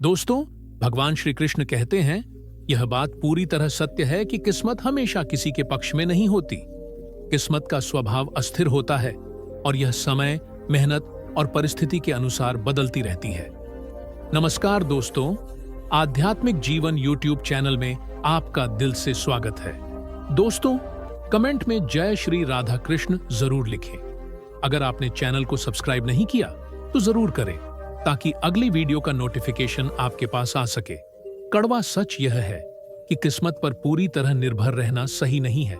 दोस्तों, भगवान श्री कृष्ण कहते हैं, यह बात पूरी तरह सत्य है कि किस्मत हमेशा किसी के पक्ष में नहीं होती। किस्मत का स्वभाव अस्थिर होता है और यह समय, मेहनत और परिस्थिति के अनुसार बदलती रहती है। नमस्कार दोस्तों, आध्यात्मिक जीवन यूट्यूब चैनल में आपका दिल से स्वागत है। दोस्तों, कमेंट में जय श्री राधा कृष्ण जरूर लिखें। अगर आपने चैनल को सब्सक्राइब नहीं किया तो जरूर करें ताकि अगली वीडियो का नोटिफिकेशन आपके पास आ सके। कड़वा सच यह है कि किस्मत पर पूरी तरह निर्भर रहना सही नहीं है।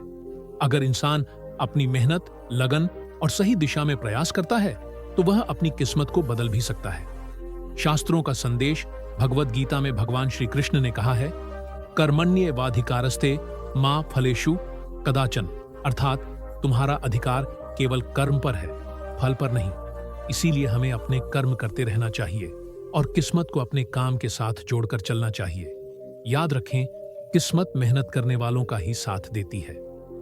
अगर इंसान अपनी मेहनत, लगन और सही दिशा में प्रयास करता है तो वह अपनी किस्मत को बदल भी सकता है। शास्त्रों का संदेश भगवद गीता में भगवान श्री कृष्ण ने कहा है, कर्मण्येवाधिकारस्ते मा फलेषु कदाचन, अर्थात तुम्हारा अधिकार केवल कर्म पर है, फल पर नहीं। इसीलिए हमें अपने कर्म करते रहना चाहिए और किस्मत को अपने काम के साथ जोड़कर चलना चाहिए। याद रखें, किस्मत मेहनत करने वालों का ही साथ देती है।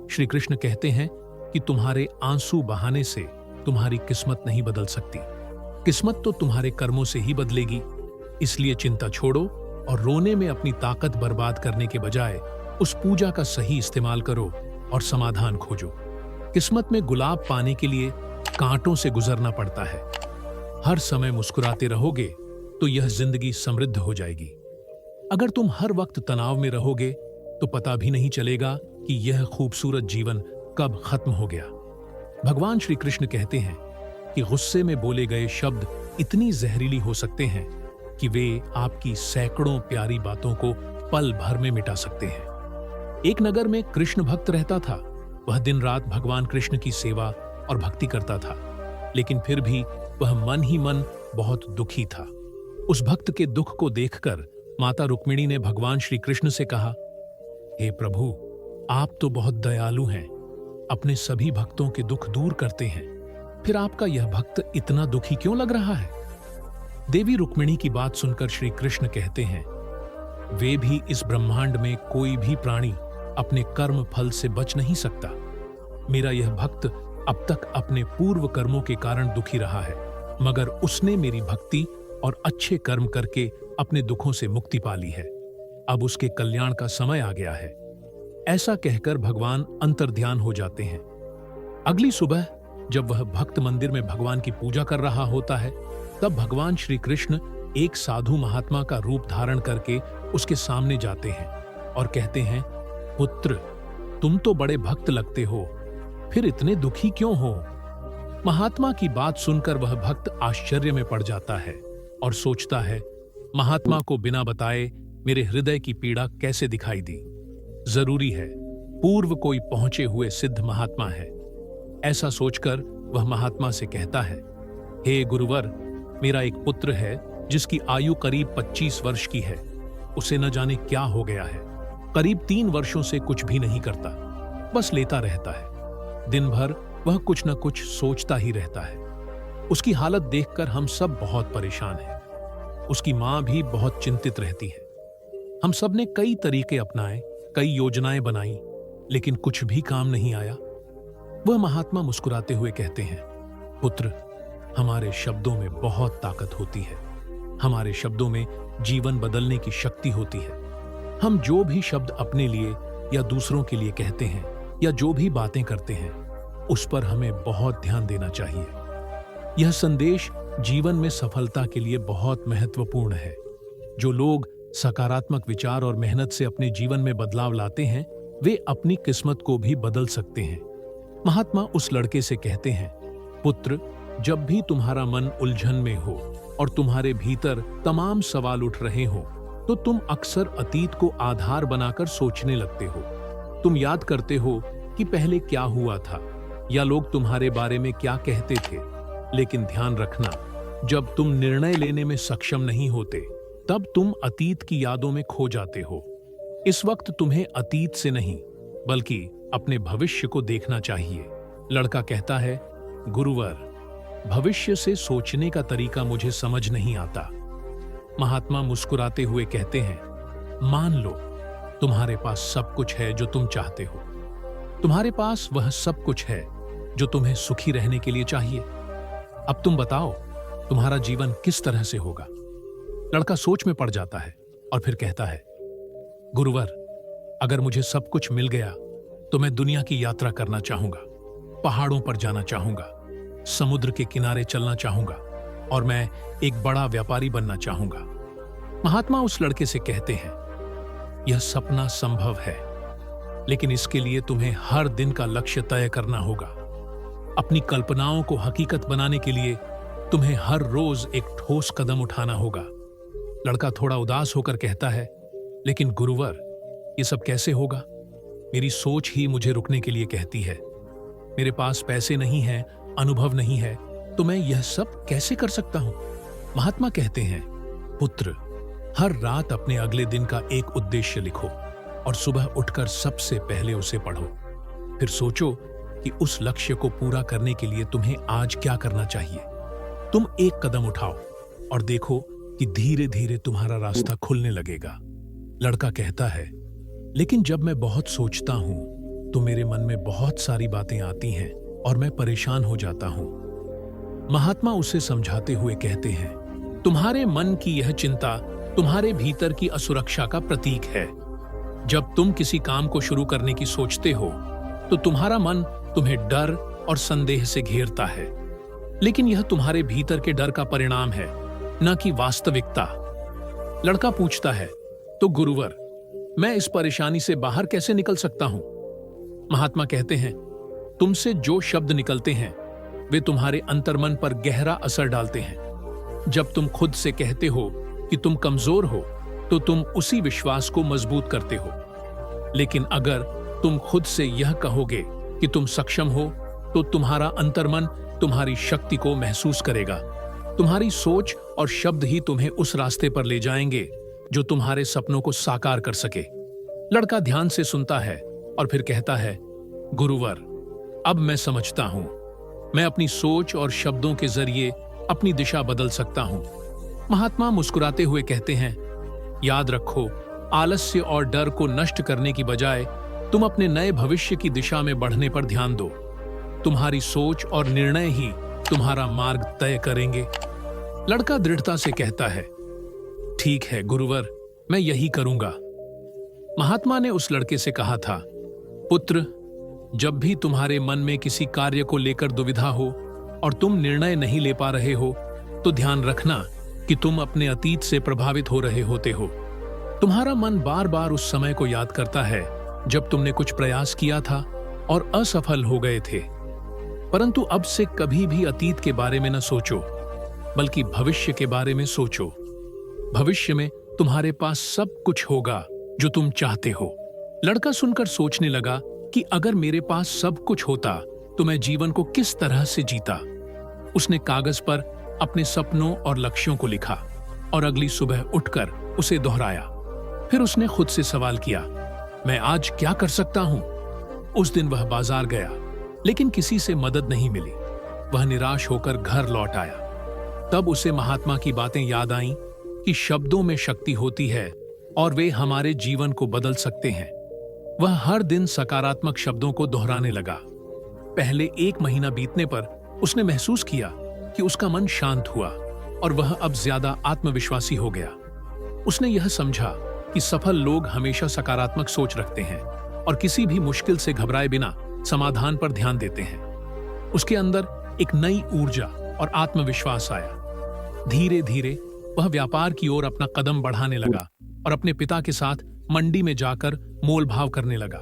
श्री कृष्ण कहते हैं कि तुम्हारे आंसू बहाने से तुम्हारी किस्मत नहीं बदल सकती। किस्मत तो तुम्हारे कर्मों से ही बदलेगी। इसलिए चिंता छोड़ो और रोने में अपनी ताकत बर्बाद करने के बजाय उस पूजा का सही इस्तेमाल करो और समाधान खोजो। किस्मत में गुलाब पाने के लिए कांटों से गुजरना पड़ता है। हर समय मुस्कुराते रहोगे तो यह जिंदगी समृद्ध हो जाएगी। अगर तुम हर वक्त तनाव में रहोगे तो पता भी नहीं चलेगा कि यह खूबसूरत जीवन कब खत्म हो गया। भगवान श्री कृष्ण कहते हैं कि गुस्से में बोले गए शब्द इतनी जहरीली हो सकते हैं कि वे आपकी सैकड़ों प्यारी बातों को पल भर में मिटा सकते हैं। एक नगर में कृष्ण भक्त रहता था। वह दिन रात भगवान कृष्ण की सेवा और भक्ति करता था, लेकिन फिर भी वह मन ही मन बहुत दुखी था। उस भक्त के दुख को देखकर माता रुक्मिणी ने भगवान श्री कृष्ण से कहा, हे प्रभु, आप तो बहुत दयालु हैं, अपने सभी भक्तों के दुख दूर करते हैं, फिर आपका यह भक्त इतना दुखी क्यों लग रहा है? देवी रुक्मिणी की बात सुनकर श्री कृष्ण कहते हैं, वे भी इस ब्रह्मांड में कोई भी प्राणी अपने कर्म फल से बच नहीं सकता। मेरा यह भक्त अब तक अपने पूर्व कर्मों के कारण दुखी रहा है, मगर उसने मेरी भक्ति और अच्छे कर्म करके अपने दुखों से मुक्ति पा ली है। अब उसके कल्याण का समय आ गया है। ऐसा कहकर भगवान अंतर्ध्यान हो जाते हैं। अगली सुबह जब वह भक्त मंदिर में भगवान की पूजा कर रहा होता है, तब भगवान श्री कृष्ण एक साधु महात्मा का रूप धारण करके उसके सामने जाते हैं और कहते हैं, पुत्र, तुम तो बड़े भक्त लगते हो, फिर इतने दुखी क्यों हो? महात्मा की बात सुनकर वह भक्त आश्चर्य में पड़ जाता है और सोचता है, महात्मा को बिना बताए मेरे हृदय की पीड़ा कैसे दिखाई दी? जरूरी है पूर्व कोई पहुंचे हुए सिद्ध महात्मा है। ऐसा सोचकर वह महात्मा से कहता है, हे गुरुवर, मेरा एक पुत्र है जिसकी आयु करीब 25 वर्ष की है। उसे न जाने क्या हो गया है। करीब 3 वर्षों से कुछ भी नहीं करता, बस लेता रहता है। दिन भर वह कुछ न कुछ सोचता ही रहता है। उसकी हालत देखकर हम सब बहुत परेशान हैं। उसकी मां भी बहुत चिंतित रहती है। हम सब ने कई तरीके अपनाए, कई योजनाएं बनाई, लेकिन कुछ भी काम नहीं आया। वह महात्मा मुस्कुराते हुए कहते हैं, पुत्र, हमारे शब्दों में बहुत ताकत होती है। हमारे शब्दों में जीवन बदलने की शक्ति होती है। हम जो भी शब्द अपने लिए या दूसरों के लिए कहते हैं या जो भी बातें करते हैं, उस पर हमें बहुत ध्यान देना चाहिए। यह संदेश जीवन में सफलता के लिए बहुत महत्वपूर्ण है। जो लोग सकारात्मक विचार और मेहनत से अपने जीवन में बदलाव लाते हैं, वे अपनी किस्मत को भी बदल सकते हैं। महात्मा उस लड़के से कहते हैं, पुत्र, जब भी तुम्हारा मन उलझन में हो और तुम्हारे भीतर तमाम सवाल उठ रहे हो, तो तुम अक्सर अतीत को आधार बनाकर सोचने लगते हो। तुम याद करते हो कि पहले क्या हुआ था या लोग तुम्हारे बारे में क्या कहते थे। लेकिन ध्यान रखना, जब तुम निर्णय लेने में सक्षम नहीं होते, तब तुम अतीत की यादों में खो जाते हो। इस वक्त तुम्हें अतीत से नहीं, बल्कि अपने भविष्य को देखना चाहिए। लड़का कहता है, गुरुवर, भविष्य से सोचने का तरीका मुझे समझ नहीं आता। महात्मा मुस्कुराते हुए कहते हैं, मान लो तुम्हारे पास सब कुछ है जो तुम चाहते हो। तुम्हारे पास वह सब कुछ है जो तुम्हें सुखी रहने के लिए चाहिए। अब तुम बताओ, तुम्हारा जीवन किस तरह से होगा? लड़का सोच में पड़ जाता है और फिर कहता है, गुरुवर, अगर मुझे सब कुछ मिल गया तो मैं दुनिया की यात्रा करना चाहूंगा, पहाड़ों पर जाना चाहूंगा, समुद्र के किनारे चलना चाहूंगा और मैं एक बड़ा व्यापारी बनना चाहूंगा। महात्मा उस लड़के से कहते हैं, यह सपना संभव है, लेकिन इसके लिए तुम्हें हर दिन का लक्ष्य तय करना होगा। अपनी कल्पनाओं को हकीकत बनाने के लिए तुम्हें हर रोज एक ठोस कदम उठाना होगा। लड़का थोड़ा उदास होकर कहता है, लेकिन गुरुवर, ये सब कैसे होगा? मेरी सोच ही मुझे रुकने के लिए कहती है। मेरे पास पैसे नहीं हैं, अनुभव नहीं है, तो मैं यह सब कैसे कर सकता हूं? महात्मा कहते हैं, पुत्र, हर रात अपने अगले दिन का एक उद्देश्य लिखो और सुबह उठकर सबसे पहले उसे पढ़ो। फिर सोचो कि उस लक्ष्य को पूरा करने के लिए तुम्हें आज क्या करना चाहिए। तुम एक कदम उठाओ और देखो कि धीरे धीरे तुम्हारा रास्ता खुलने लगेगा। लड़का कहता है, लेकिन जब मैं बहुत सोचता हूं तो मेरे मन में बहुत सारी बातें आती हैं और मैं परेशान हो जाता हूं। महात्मा उसे समझाते हुए कहते हैं, तुम्हारे मन की यह चिंता तुम्हारे भीतर की असुरक्षा का प्रतीक है। जब तुम किसी काम को शुरू करने की सोचते हो तो तुम्हारा मन तुम्हें डर और संदेह से घेरता है, लेकिन यह तुम्हारे भीतर के डर का परिणाम है, न कि वास्तविकता। लड़का पूछता है, तो गुरुवर, मैं इस परेशानी से बाहर कैसे निकल सकता हूं? महात्मा कहते हैं, तुमसे जो शब्द निकलते हैं वे तुम्हारे अंतर्मन पर गहरा असर डालते हैं। जब तुम खुद से कहते हो कि तुम कमजोर हो तो तुम उसी विश्वास को मजबूत करते हो, लेकिन अगर तुम खुद से यह कहोगे कि तुम सक्षम हो तो तुम्हारा अंतर्मन तुम्हारी शक्ति को महसूस करेगा। तुम्हारी सोच और शब्द ही तुम्हें उस रास्ते पर ले जाएंगे जो तुम्हारे सपनों को साकार कर सके। लड़का ध्यान से सुनता है और फिर कहता है, गुरुवर, अब मैं समझता हूं, मैं अपनी सोच और शब्दों के जरिए अपनी दिशा बदल सकता हूं। महात्मा मुस्कुराते हुए कहते हैं, याद रखो, आलस्य और डर को नष्ट करने की बजाय तुम अपने नए भविष्य की दिशा में बढ़ने पर ध्यान दो। तुम्हारी सोच और निर्णय ही तुम्हारा मार्ग तय करेंगे। लड़का दृढ़ता से कहता है, ठीक है गुरुवर, मैं यही करूंगा। महात्मा ने उस लड़के से कहा था, पुत्र, जब भी तुम्हारे मन में किसी कार्य को लेकर दुविधा हो और तुम निर्णय नहीं ले पा रहे हो तो ध्यान रखना कि तुम अपने अतीत से प्रभावित हो रहे होते हो। तुम्हारा मन बार बार उस समय को याद करता है जब तुमने कुछ प्रयास किया था और असफल हो गए थे। परंतु अब से कभी भी अतीत के बारे में न सोचो, बल्कि भविष्य के बारे में सोचो। भविष्य में तुम्हारे पास सब कुछ होगा जो तुम चाहते हो। लड़का सुनकर सोचने लगा कि अगर मेरे पास सब कुछ होता तो मैं जीवन को किस तरह से जीता। उसने कागज पर अपने सपनों और लक्ष्यों को लिखा और अगली सुबह उठकर उसे दोहराया। फिर उसने खुद से सवाल किया, मैं आज क्या कर सकता हूं? उस दिन वह बाजार गया, लेकिन किसी से मदद नहीं मिली। वह निराश होकर घर लौट आया। तब उसे महात्मा की बातें याद आईं कि शब्दों में शक्ति होती है और वे हमारे जीवन को बदल सकते हैं। वह हर दिन सकारात्मक शब्दों को दोहराने लगा। पहले 1 महीना बीतने पर उसने महसूस किया कि उसका मन शांत हुआ और वह अब ज्यादा आत्मविश्वासी हो गया। उसने यह समझा कि सफल लोग हमेशा सकारात्मक सोच रखते हैं और किसी भी मुश्किल से घबराए बिना समाधान पर ध्यान देते हैं। उसके अंदर एक नई ऊर्जा और आत्मविश्वास आया। धीरे धीरे वह व्यापार की ओर अपना कदम बढ़ाने लगा और अपने पिता के साथ मंडी में जाकर मोल भाव करने लगा।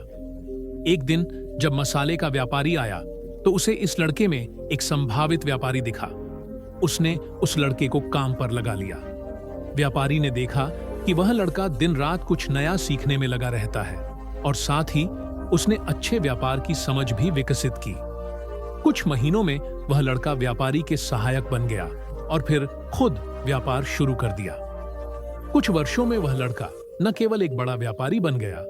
एक दिन जब मसाले का व्यापारी आया तो उसे इस लड़के में एक संभावित व्यापारी दिखा। उसने उस लड़के को काम पर लगा लिया। व्यापारी ने देखा कि वह लड़का दिन रात कुछ नया सीखने में लगा रहता है और साथ ही उसने अच्छे व्यापार की समझ भी विकसित की। कुछ महीनों में वह लड़का व्यापारी के सहायक बन गया और फिर खुद व्यापार शुरू कर दिया। कुछ वर्षों में वह लड़का न केवल एक बड़ा व्यापारी बन गया,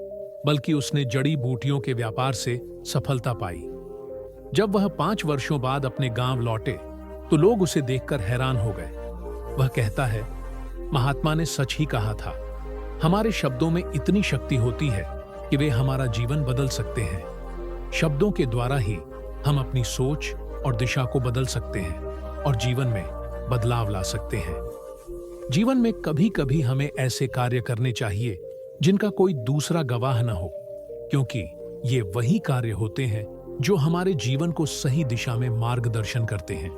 बल्कि उसने जड़ी बूटियों के व्यापार से सफलता पाई। जब वह 5 वर्षों बाद अपने गांव लौटे तो लोग उसे देखकर हैरान हो गए। वह कहता है, महात्मा ने सच ही कहा था। हमारे शब्दों में इतनी शक्ति होती है कि वे हमारा जीवन बदल सकते हैं। शब्दों के द्वारा ही हम अपनी सोच और दिशा को बदल सकते हैं और जीवन में बदलाव ला सकते हैं। जीवन में कभी कभी हमें ऐसे कार्य करने चाहिए जिनका कोई दूसरा गवाह न हो, क्योंकि ये वही कार्य होते हैं जो हमारे जीवन को सही दिशा में मार्गदर्शन करते हैं।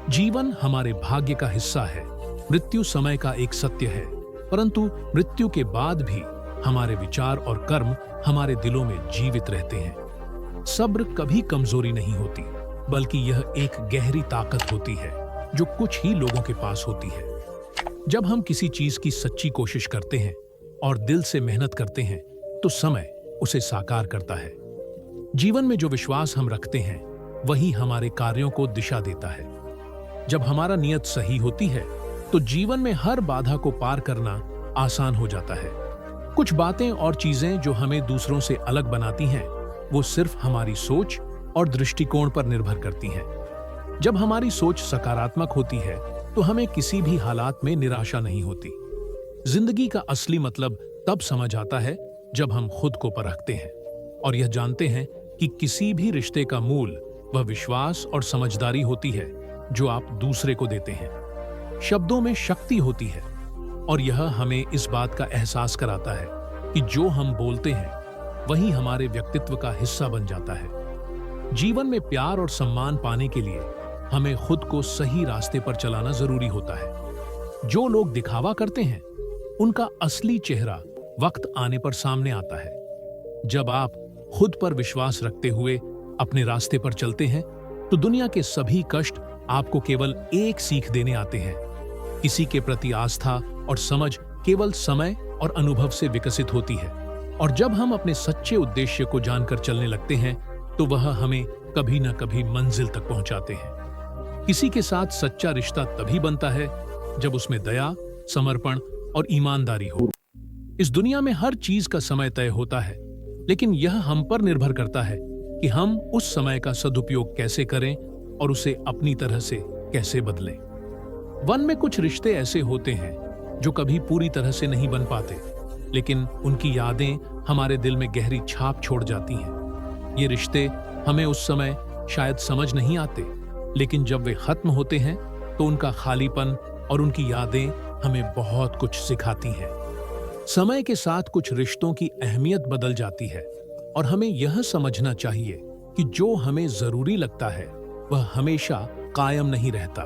जीवन हमारे भाग्य का हिस्सा है, मृत्यु समय का एक सत्य है, परंतु मृत्यु के बाद भी हमारे विचार और कर्म हमारे दिलों में जीवित रहते हैं। सब्र कभी कमजोरी नहीं होती, बल्कि यह एक गहरी ताकत होती है जो कुछ ही लोगों के पास होती है। जब हम किसी चीज की सच्ची कोशिश करते हैं और दिल से मेहनत करते हैं, तो समय उसे साकार करता है। जीवन में जो विश्वास हम रखते हैं, वही हमारे कार्यों को दिशा देता है। जब हमारा नियत सही होती है, तो जीवन में हर बाधा को पार करना आसान हो जाता है। कुछ बातें और चीजें जो हमें दूसरों से अलग बनाती हैं, वो सिर्फ हमारी सोच और दृष्टिकोण पर निर्भर करती हैं। जब हमारी सोच सकारात्मक होती है, तो हमें किसी भी हालात में निराशा नहीं होती। जिंदगी का असली मतलब तब समझ आता है जब हम खुद को परखते हैं और यह जानते हैं कि किसी भी रिश्ते का मूल वह विश्वास और समझदारी होती है जो आप दूसरे को देते हैं। शब्दों में शक्ति होती है और यह हमें इस बात का एहसास कराता है कि जो हम बोलते हैं वही हमारे व्यक्तित्व का हिस्सा बन जाता है। जीवन में प्यार और सम्मान पाने के लिए हमें खुद को सही रास्ते पर चलाना जरूरी होता है। जो लोग दिखावा करते हैं, उनका असली चेहरा वक्त आने पर सामने आता है। जब आप खुद पर विश्वास रखते हुए अपने रास्ते पर चलते हैं, तो दुनिया के सभी कष्ट आपको केवल एक सीख देने आते हैं। किसी के प्रति आस्था और समझ केवल समय और अनुभव से विकसित होती है, और जब हम अपने सच्चे उद्देश्य को जानकर चलने लगते हैं, तो वह हमें कभी न कभी मंजिल तक पहुंचाते हैं। किसी के साथ सच्चा रिश्ता तभी बनता है जब उसमें दया, समर्पण और ईमानदारी हो। इस दुनिया में हर चीज का समय तय होता है, लेकिन यह हम पर निर्भर करता है कि हम उस समय का सदुपयोग कैसे करें और उसे अपनी तरह से कैसे बदलें। वन में कुछ रिश्ते ऐसे होते हैं जो कभी पूरी तरह से नहीं बन पाते, लेकिन उनकी यादें हमारे दिल में गहरी छाप छोड़ जाती हैं। ये रिश्ते हमें उस समय शायद समझ नहीं आते, लेकिन जब वे खत्म होते हैं तो उनका खालीपन और उनकी यादें हमें बहुत कुछ सिखाती हैं। समय के साथ कुछ रिश्तों की अहमियत बदल जाती है और हमें यह समझना चाहिए कि जो हमें जरूरी लगता है वह हमेशा कायम नहीं रहता,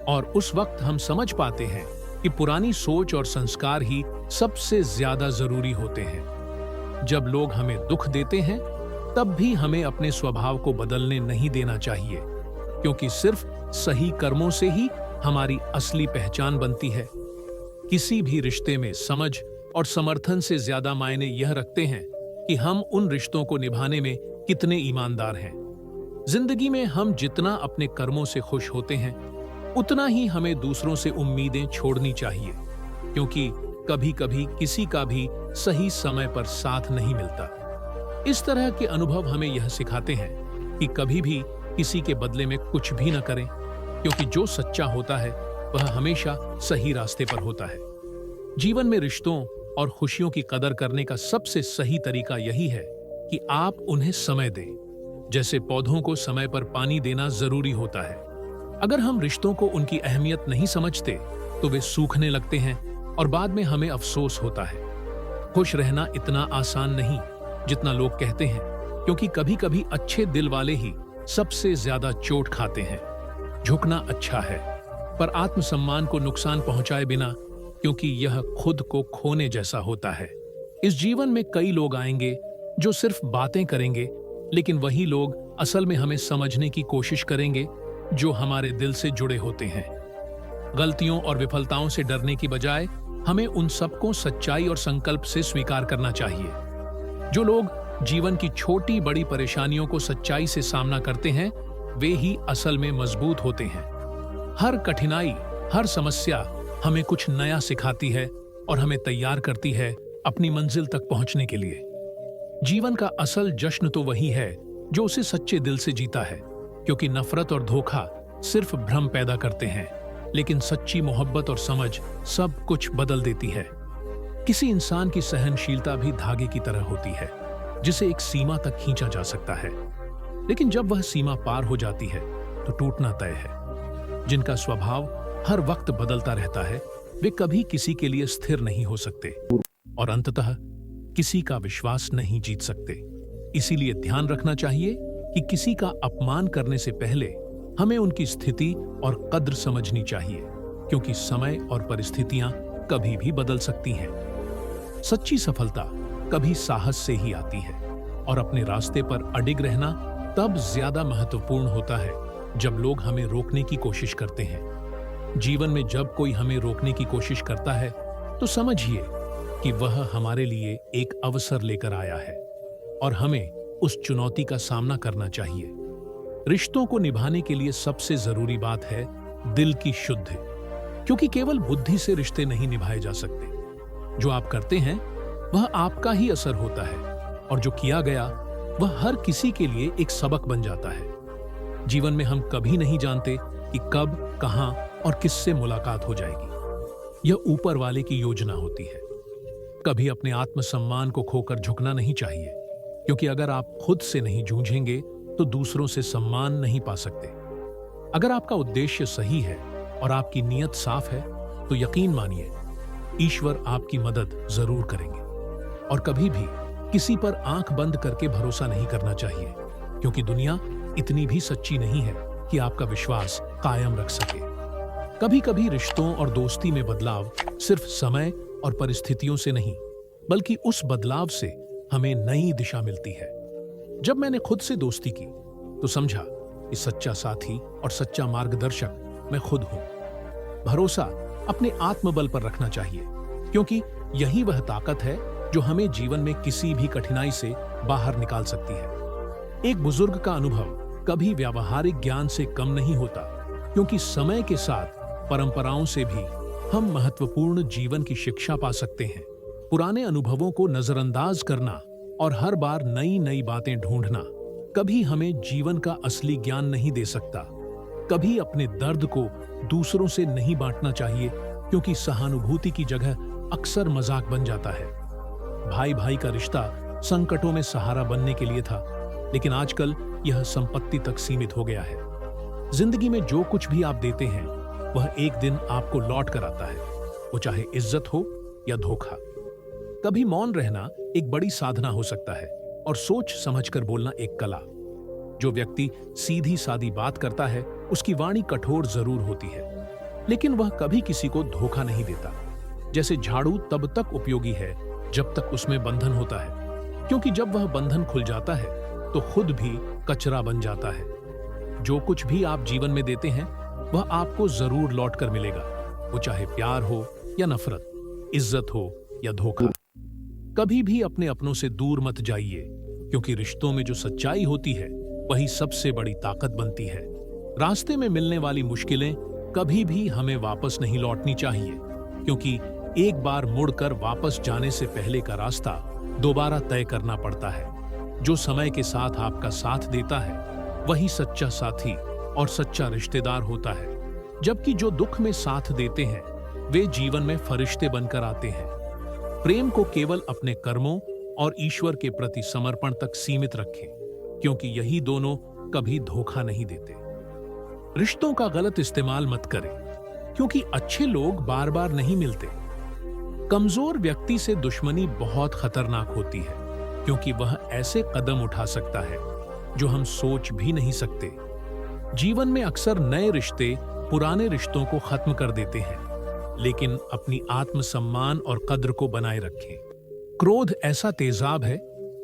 और उस वक्त हम समझ पाते हैं कि पुरानी सोच और संस्कार ही सबसे ज्यादा जरूरी होते हैं। जब लोग हमें दुख देते हैं, तब भी हमें अपने स्वभाव को बदलने नहीं देना चाहिए, क्योंकि सिर्फ सही कर्मों से ही हमारी असली पहचान बनती है। किसी भी रिश्ते में समझ और समर्थन से ज्यादा मायने यह रखते हैं कि हम उन रिश्तों को निभाने में कितने ईमानदार हैं। जिंदगी में हम जितना अपने कर्मों से खुश होते हैं, उतना ही हमें दूसरों से उम्मीदें छोड़नी चाहिए, क्योंकि कभी कभी किसी का भी सही समय पर साथ नहीं मिलता। इस तरह के अनुभव हमें यह सिखाते हैं कि कभी भी किसी के बदले में कुछ भी न करें, क्योंकि जो सच्चा होता है वह हमेशा सही रास्ते पर होता है। जीवन में रिश्तों और खुशियों की कदर करने का सबसे सही तरीका यही है कि आप उन्हें समय दें। जैसे पौधों को समय पर पानी देना जरूरी होता है। अगर हम रिश्तों को उनकी अहमियत नहीं समझते, तो वे सूखने लगते हैं और बाद में हमें अफसोस होता है। खुश रहना इतना आसान नहीं जितना लोग कहते हैं, क्योंकि कभी कभी अच्छे दिल वाले ही सबसे ज्यादा चोट खाते हैं। झुकना अच्छा है, पर आत्मसम्मान को नुकसान पहुंचाए बिना, क्योंकि यह खुद को खोने जैसा होता है। इस जीवन में कई लोग आएंगे जो सिर्फ बातें करेंगे, लेकिन वही लोग असल में हमें समझने की कोशिश करेंगे जो हमारे दिल से जुड़े होते हैं। गलतियों और विफलताओं से डरने की बजाय हमें उन सबको सच्चाई और संकल्प से स्वीकार करना चाहिए। जो लोग जीवन की छोटी बड़ी परेशानियों को सच्चाई से सामना करते हैं, वे ही असल में मजबूत होते हैं। हर कठिनाई, हर समस्या हमें कुछ नया सिखाती है और हमें तैयार करती है अपनी मंजिल तक पहुंचने के लिए। जीवन का असल जश्न तो वही है जो उसे सच्चे दिल से जीता है, क्योंकि नफरत और धोखा सिर्फ भ्रम पैदा करते हैं, लेकिन सच्ची मोहब्बत और समझ सब कुछ बदल देती है। किसी इंसान की सहनशीलता भी धागे की तरह होती है, जिसे एक सीमा तक खींचा जा सकता है, लेकिन जब वह सीमा पार हो जाती है तो टूटना तय है। जिनका स्वभाव हर वक्त बदलता रहता है, वे कभी किसी के लिए स्थिर नहीं हो सकते और अंततः किसी का विश्वास नहीं जीत सकते। इसीलिए ध्यान रखना चाहिए कि किसी का अपमान करने से पहले हमें उनकी स्थिति और कद्र समझनी चाहिए, क्योंकि समय और परिस्थितियां कभी भी बदल सकती हैं। सच्ची सफलता कभी साहस से ही आती है और अपने रास्ते पर अडिग रहना तब ज्यादा महत्वपूर्ण होता है जब लोग हमें रोकने की कोशिश करते हैं। जीवन में जब कोई हमें रोकने की कोशिश करता है तो समझिए कि वह हमारे लिए एक अवसर लेकर आया है और हमें उस चुनौती का सामना करना चाहिए। रिश्तों को निभाने के लिए सबसे जरूरी बात है दिल की शुद्धि, क्योंकि केवल बुद्धि से रिश्ते नहीं निभाए जा सकते। जो आप करते हैं वह आपका ही असर होता है और जो किया गया वह हर किसी के लिए एक सबक बन जाता है। जीवन में हम कभी नहीं जानते कि कब, कहां और किससे मुलाकात हो जाएगी। यह ऊपर वाले की योजना होती है। कभी अपने आत्मसम्मान को खोकर झुकना नहीं चाहिए, क्योंकि अगर आप खुद से नहीं जूझेंगे तो दूसरों से सम्मान नहीं पा सकते। अगर आपका उद्देश्य सही है और आपकी नीयत साफ है तो यकीन मानिए ईश्वर आपकी मदद जरूर करेंगे। और कभी भी किसी पर आंख बंद करके भरोसा नहीं करना चाहिए, क्योंकि दुनिया इतनी भी सच्ची नहीं है कि आपका विश्वास कायम रख सके। कभी कभी रिश्तों और दोस्ती में बदलाव सिर्फ समय और परिस्थितियों से नहीं, बल्कि उस बदलाव से हमें नई दिशा मिलती है। जब मैंने खुद से दोस्ती की तो समझा कि सच्चा साथी और सच्चा मार्गदर्शक मैं खुद हूं। भरोसा अपने आत्मबल पर रखना चाहिए, क्योंकि यही वह ताकत है जो हमें जीवन में किसी भी कठिनाई से बाहर निकाल सकती है। एक बुजुर्ग का अनुभव कभी व्यावहारिक ज्ञान से कम नहीं होता, क्योंकि समय के साथ परंपराओं से भी हम महत्वपूर्ण जीवन की शिक्षा पा सकते हैं। पुराने अनुभवों को नजरअंदाज करना और हर बार नई नई बातें ढूंढना कभी हमें जीवन का असली ज्ञान नहीं दे सकता। कभी अपने दर्द को दूसरों से नहीं बांटना चाहिए, क्योंकि सहानुभूति की जगह अक्सर मजाक बन जाता है। भाई भाई का रिश्ता संकटों में सहारा बनने के लिए था, लेकिन आजकल यह संपत्ति तक सीमित हो गया है। जिंदगी में जो कुछ भी आप देते हैं वह एक दिन आपको लौट कर आता है, वो चाहे इज्जत हो या धोखा। कभी मौन रहना एक बड़ी साधना हो सकता है और सोच समझकर बोलना एक कला। जो व्यक्ति सीधी सादी बात करता है उसकी वाणी कठोर जरूर होती है, लेकिन वह कभी किसी को धोखा नहीं देता। जैसे झाड़ू तब तक उपयोगी है जब तक उसमें बंधन होता है, क्योंकि जब वह बंधन खुल जाता है तो खुद भी कचरा बन जाता है। जो कुछ भी आप जीवन में देते हैं वह आपको जरूर लौट कर मिलेगा, वो चाहे प्यार हो या नफरत, इज्जत हो या धोखा। कभी भी अपने अपनों से दूर मत जाइए, क्योंकि रिश्तों में जो सच्चाई होती है वही सबसे बड़ी ताकत बनती है। रास्ते में मिलने वाली मुश्किलें कभी भी हमें वापस नहीं लौटनी चाहिए, क्योंकि एक बार मुड़कर वापस जाने से पहले का रास्ता दोबारा तय करना पड़ता है। जो समय के साथ आपका साथ देता है वही सच्चा साथी और सच्चा रिश्तेदार होता है, जबकि जो दुख में साथ देते हैं वे जीवन में फरिश्ते बनकर आते हैं। प्रेम को केवल अपने कर्मों और ईश्वर के प्रति समर्पण तक सीमित रखें, क्योंकि यही दोनों कभी धोखा नहीं देते। रिश्तों का गलत इस्तेमाल मत करें, क्योंकि अच्छे लोग बार बार नहीं मिलते। कमजोर व्यक्ति से दुश्मनी बहुत खतरनाक होती है, क्योंकि वह ऐसे कदम उठा सकता है जो हम सोच भी नहीं सकते। जीवन में अक्सर नए रिश्ते पुराने रिश्तों को खत्म कर देते हैं, लेकिन अपनी आत्मसम्मान और कद्र को बनाए रखें। क्रोध ऐसा तेजाब है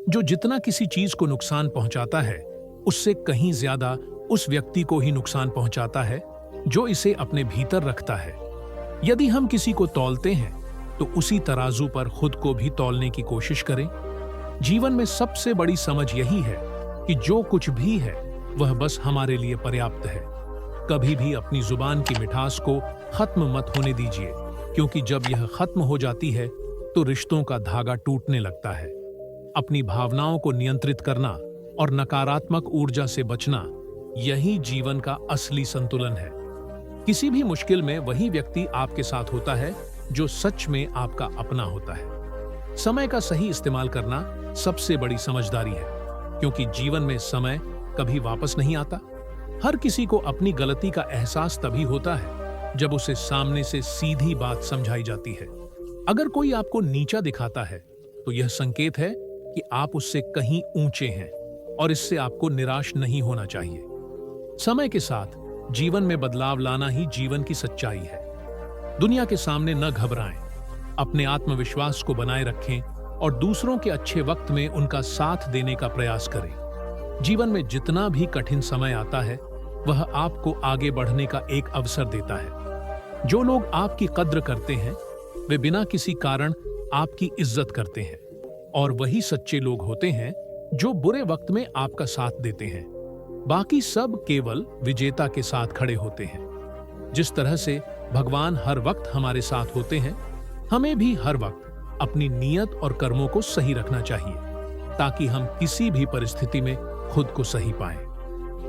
जो जितना किसी चीज को नुकसान पहुंचाता है उससे कहीं ज्यादा उस व्यक्ति को ही नुकसान पहुंचाता है जो इसे अपने भीतर रखता है। यदि हम किसी को तौलते हैं तो उसी तराजू पर खुद को भी तौलने की कोशिश करें। जीवन में सबसे बड़ी समझ यही है कि जो कुछ भी है वह बस हमारे लिए पर्याप्त है। कभी भी अपनी जुबान की मिठास को खत्म मत होने दीजिए, क्योंकि जब यह खत्म हो जाती है तो रिश्तों का धागा टूटने लगता है। अपनी भावनाओं को नियंत्रित करना और नकारात्मक ऊर्जा से बचना, यही जीवन का असली संतुलन है। किसी भी मुश्किल में वही व्यक्ति आपके साथ होता है जो सच में आपका अपना होता है। समय का सही इस्तेमाल करना सबसे बड़ी समझदारी है, क्योंकि जीवन में समय कभी वापस नहीं आता। हर किसी को अपनी गलती का एहसास तभी होता है जब उसे सामने से सीधी बात समझाई जाती है। अगर कोई आपको नीचा दिखाता है तो यह संकेत है कि आप उससे कहीं ऊंचे हैं और इससे आपको निराश नहीं होना चाहिए। समय के साथ जीवन में बदलाव लाना ही जीवन की सच्चाई है। दुनिया के सामने न घबराएं, अपने आत्मविश्वास को बनाए रखें और दूसरों के अच्छे वक्त में उनका साथ देने का प्रयास करें। जीवन में जितना भी कठिन समय आता है वह आपको आगे बढ़ने का एक अवसर देता है। जो लोग आपकी कद्र करते हैं वे बिना किसी कारण आपकी इज्जत करते हैं और वही सच्चे लोग होते हैं जो बुरे वक्त में आपका साथ देते हैं। बाकी सब केवल विजेता के साथ खड़े होते हैं। जिस तरह से भगवान हर वक्त हमारे साथ होते हैं, हमें भी हर वक्त अपनी नीयत और कर्मों को सही रखना चाहिए ताकि हम किसी भी परिस्थिति में खुद को सही पाएं।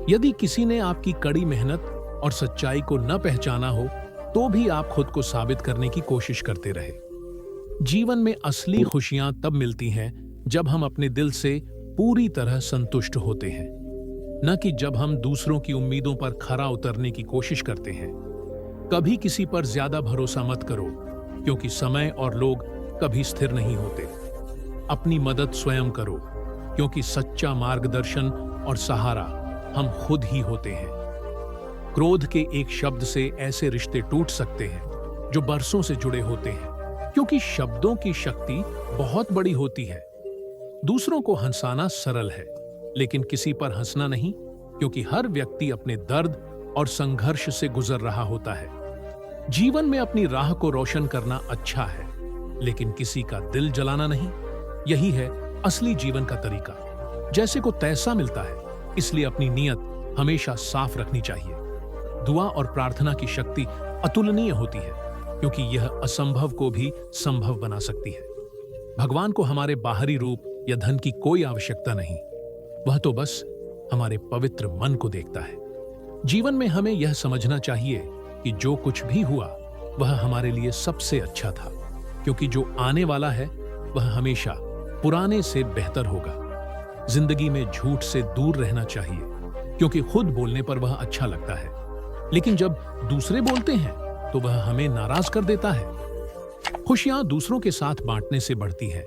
यदि किसी ने आपकी कड़ी मेहनत और सच्चाई को न पहचाना हो तो भी आप खुद को साबित करने की कोशिश करते रहे। जीवन में असली खुशियां तब मिलती हैं जब हम अपने दिल से पूरी तरह संतुष्ट होते हैं, न कि जब हम दूसरों की उम्मीदों पर खरा उतरने की कोशिश करते हैं। कभी किसी पर ज्यादा भरोसा मत करो, क्योंकि समय और लोग कभी स्थिर नहीं होते। अपनी मदद स्वयं करो, क्योंकि सच्चा मार्गदर्शन और सहारा हम खुद ही होते हैं। क्रोध के एक शब्द से ऐसे रिश्ते टूट सकते हैं जो बरसों से जुड़े होते हैं, क्योंकि शब्दों की शक्ति बहुत बड़ी होती है। दूसरों को हंसाना सरल है, लेकिन किसी पर हंसना नहीं, क्योंकि हर व्यक्ति अपने दर्द और संघर्ष से गुजर रहा होता है। जीवन में अपनी राह को रोशन करना अच्छा है, लेकिन किसी का दिल जलाना नहीं। यही है असली जीवन का तरीका। जैसे को तैसा मिलता है, इसलिए अपनी नीयत हमेशा साफ रखनी चाहिए। दुआ और प्रार्थना की शक्ति अतुलनीय होती है, क्योंकि यह असंभव को भी संभव बना सकती है। भगवान को हमारे बाहरी रूप या धन की कोई आवश्यकता नहीं, वह तो बस हमारे पवित्र मन को देखता है। जीवन में हमें यह समझना चाहिए कि जो कुछ भी हुआ वह हमारे लिए सबसे अच्छा था, क्योंकि जो आने वाला है वह हमेशा पुराने से बेहतर होगा। जिंदगी में झूठ से दूर रहना चाहिए, क्योंकि खुद बोलने पर वह अच्छा लगता है, लेकिन जब दूसरे बोलते हैं तो वह हमें नाराज कर देता है। खुशियां दूसरों के साथ बांटने से बढ़ती है,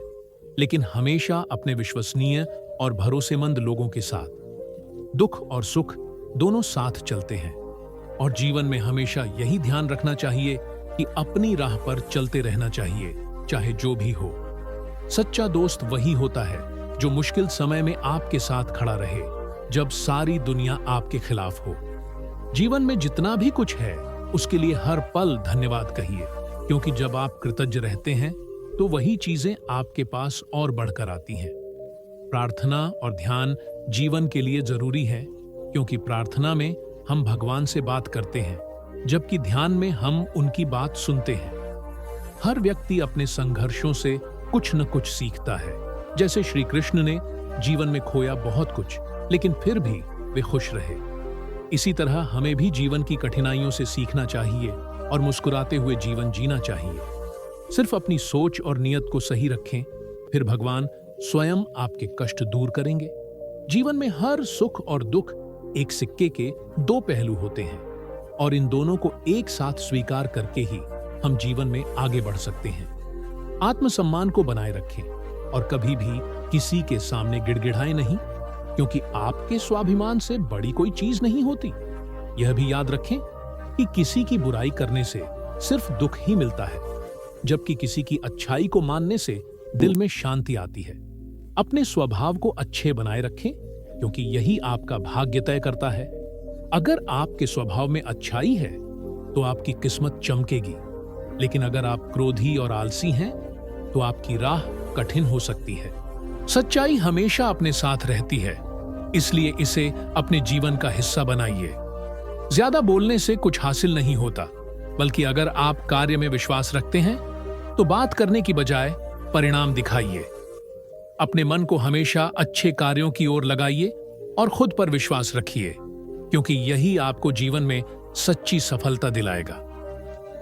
लेकिन हमेशा अपने विश्वसनीय और भरोसेमंद लोगों के साथ। दुख और सुख दोनों साथ चलते हैं, और जीवन में हमेशा यही ध्यान रखना चाहिए कि अपनी राह पर चलते रहना चाहिए, चाहे जो भी हो। सच्चा दोस्त वही होता है जो मुश्किल समय में आपके साथ खड़ा रहे, जब सारी दुनिया आपके खिलाफ हो। जीवन में जितना भी कुछ है उसके लिए हर पल धन्यवाद कहिए, क्योंकि जब आप कृतज्ञ रहते हैं तो वही चीजें आपके पास और बढ़कर आती हैं। प्रार्थना और ध्यान जीवन के लिए जरूरी है, क्योंकि प्रार्थना में हम भगवान से बात करते हैं, जबकि ध्यान में हम उनकी बात सुनते हैं। हर व्यक्ति अपने संघर्षों से कुछ न कुछ सीखता है। जैसे श्री कृष्ण ने जीवन में खोया बहुत कुछ, लेकिन फिर भी वे खुश रहे। इसी तरह हमें भी जीवन की कठिनाइयों से सीखना चाहिए और मुस्कुराते हुए जीवन जीना चाहिए। सिर्फ अपनी सोच और नियत को सही रखें, फिर भगवान स्वयं आपके कष्ट दूर करेंगे। जीवन में हर सुख और दुख एक सिक्के के दो पहलू होते हैं, और इन दोनों को एक साथ स्वीकार करके ही हम जीवन में आगे बढ़ सकते हैं। आत्मसम्मान को बनाए रखें और कभी भी किसी के सामने गिड़गिड़ाएं नहीं, क्योंकि आपके स्वाभिमान से बड़ी कोई चीज नहीं होती। यह भी याद रखें कि किसी की बुराई करने से सिर्फ दुख ही मिलता है, जबकि किसी की अच्छाई को मानने से दिल में शांति आती है। अपने स्वभाव को अच्छे बनाए रखें, क्योंकि यही आपका भाग्य तय करता है। अगर आपके स्वभाव में अच्छाई है तो आपकी किस्मत चमकेगी, लेकिन अगर आप क्रोधी और आलसी हैं तो आपकी राह कठिन हो सकती है। सच्चाई हमेशा अपने साथ रहती है, इसलिए इसे अपने जीवन का हिस्सा बनाइए। ज्यादा बोलने से कुछ हासिल नहीं होता, बल्कि अगर आप कार्य में विश्वास रखते हैं तो बात करने की बजाय परिणाम दिखाइए। अपने मन को हमेशा अच्छे कार्यों की ओर लगाइए और खुद पर विश्वास रखिए, क्योंकि यही आपको जीवन में सच्ची सफलता दिलाएगा।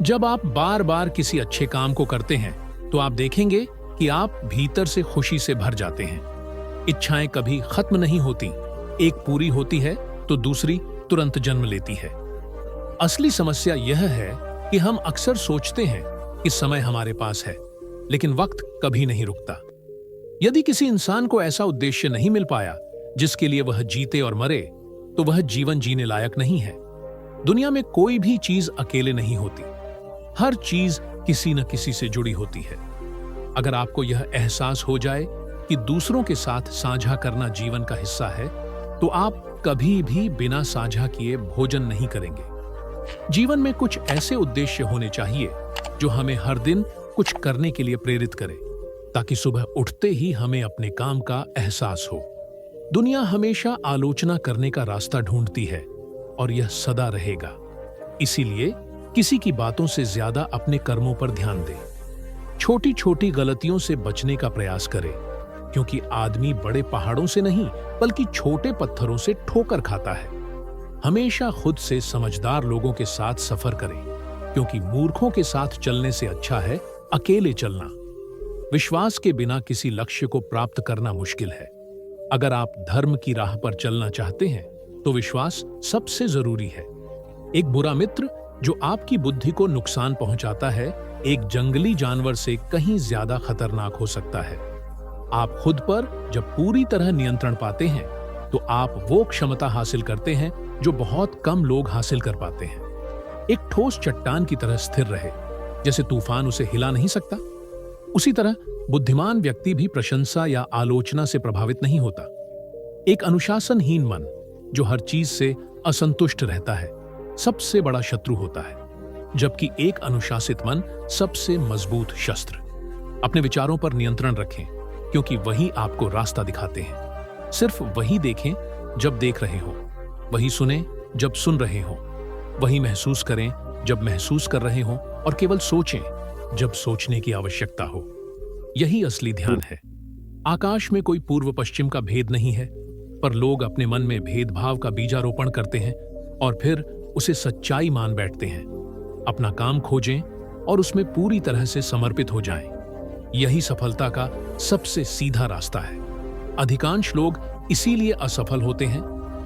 जब आप बार बार किसी अच्छे काम को करते हैं तो आप देखेंगे कि आप भीतर से खुशी से भर जाते हैं। इच्छाएं कभी खत्म नहीं होती, एक पूरी होती है तो दूसरी तुरंत जन्म लेती है। असली समस्या यह है कि हम अक्सर सोचते हैं कि समय हमारे पास है, लेकिन वक्त कभी नहीं रुकता। यदि किसी इंसान को ऐसा उद्देश्य नहीं मिल पाया जिसके लिए वह जीते और मरे, तो वह जीवन जीने लायक नहीं है। दुनिया में कोई भी चीज अकेले नहीं होती, हर चीज किसी न किसी से जुड़ी होती है। अगर आपको यह एहसास हो जाए कि दूसरों के साथ साझा करना जीवन का हिस्सा है, तो आप कभी भी बिना साझा किए भोजन नहीं करेंगे। जीवन में कुछ ऐसे उद्देश्य होने चाहिए जो हमें हर दिन कुछ करने के लिए प्रेरित करे, ताकि सुबह उठते ही हमें अपने काम का एहसास हो। दुनिया हमेशा आलोचना करने का रास्ता ढूंढती है और यह सदा रहेगा। इसीलिए किसी की बातों से ज्यादा अपने कर्मों पर ध्यान दें। छोटी छोटी गलतियों से बचने का प्रयास करें, क्योंकि आदमी बड़े पहाड़ों से नहीं बल्कि छोटे पत्थरों से ठोकर खाता है। हमेशा खुद से समझदार लोगों के साथ सफर करें, क्योंकि मूर्खों के साथ चलने से अच्छा है अकेले चलना। विश्वास के बिना किसी लक्ष्य को प्राप्त करना मुश्किल है। अगर आप धर्म की राह पर चलना चाहते हैं तो विश्वास सबसे जरूरी है। एक बुरा मित्र जो आपकी बुद्धि को नुकसान पहुंचाता है, एक जंगली जानवर से कहीं ज्यादा खतरनाक हो सकता है। आप खुद पर जब पूरी तरह नियंत्रण पाते हैं, तो आप वो क्षमता हासिल करते हैं जो बहुत कम लोग हासिल कर पाते हैं। एक ठोस चट्टान की तरह स्थिर रहे, जैसे तूफान उसे हिला नहीं सकता। उसी तरह बुद्धिमान व्यक्ति भी प्रशंसा या आलोचना से प्रभावित नहीं होता। एक अनुशासनहीन मन जो हर चीज से असंतुष्ट रहता है, सबसे बड़ा शत्रु होता है, जबकि एक अनुशासित मन सबसे मजबूत शस्त्र। अपने विचारों पर नियंत्रण रखें, क्योंकि वही आपको रास्ता दिखाते हैं। सिर्फ वही देखें जब देख रहे हो, वही सुने जब सुन रहे हो, वही महसूस करें जब महसूस कर रहे हो, और केवल सोचें जब सोचने की आवश्यकता हो। यही असली ध्यान है। आकाश में कोई पूर्व पश्चिम का भेद नहीं है, पर लोग अपने मन में भेदभाव का बीजारोपण करते हैं और फिर उसे सच्चाई मान बैठते हैं। अपना काम खोजें और उसमें पूरी तरह से समर्पित हो जाएं। यही सफलता का सबसे सीधा रास्ता है। अधिकांश लोग इसीलिए असफल होते हैं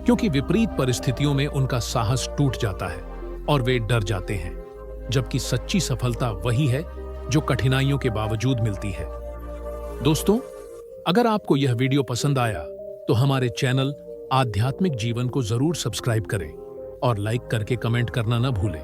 क्योंकि विपरीत परिस्थितियों में उनका साहस टूट जाता है और वे डर जाते हैं, जबकि सच्ची सफलता वही है जो कठिनाइयों के बावजूद मिलती है। दोस्तों, अगर आपको यह वीडियो पसंद आया तो हमारे चैनल आध्यात्मिक जीवन को जरूर सब्सक्राइब करें और लाइक करके कमेंट करना न भूलें।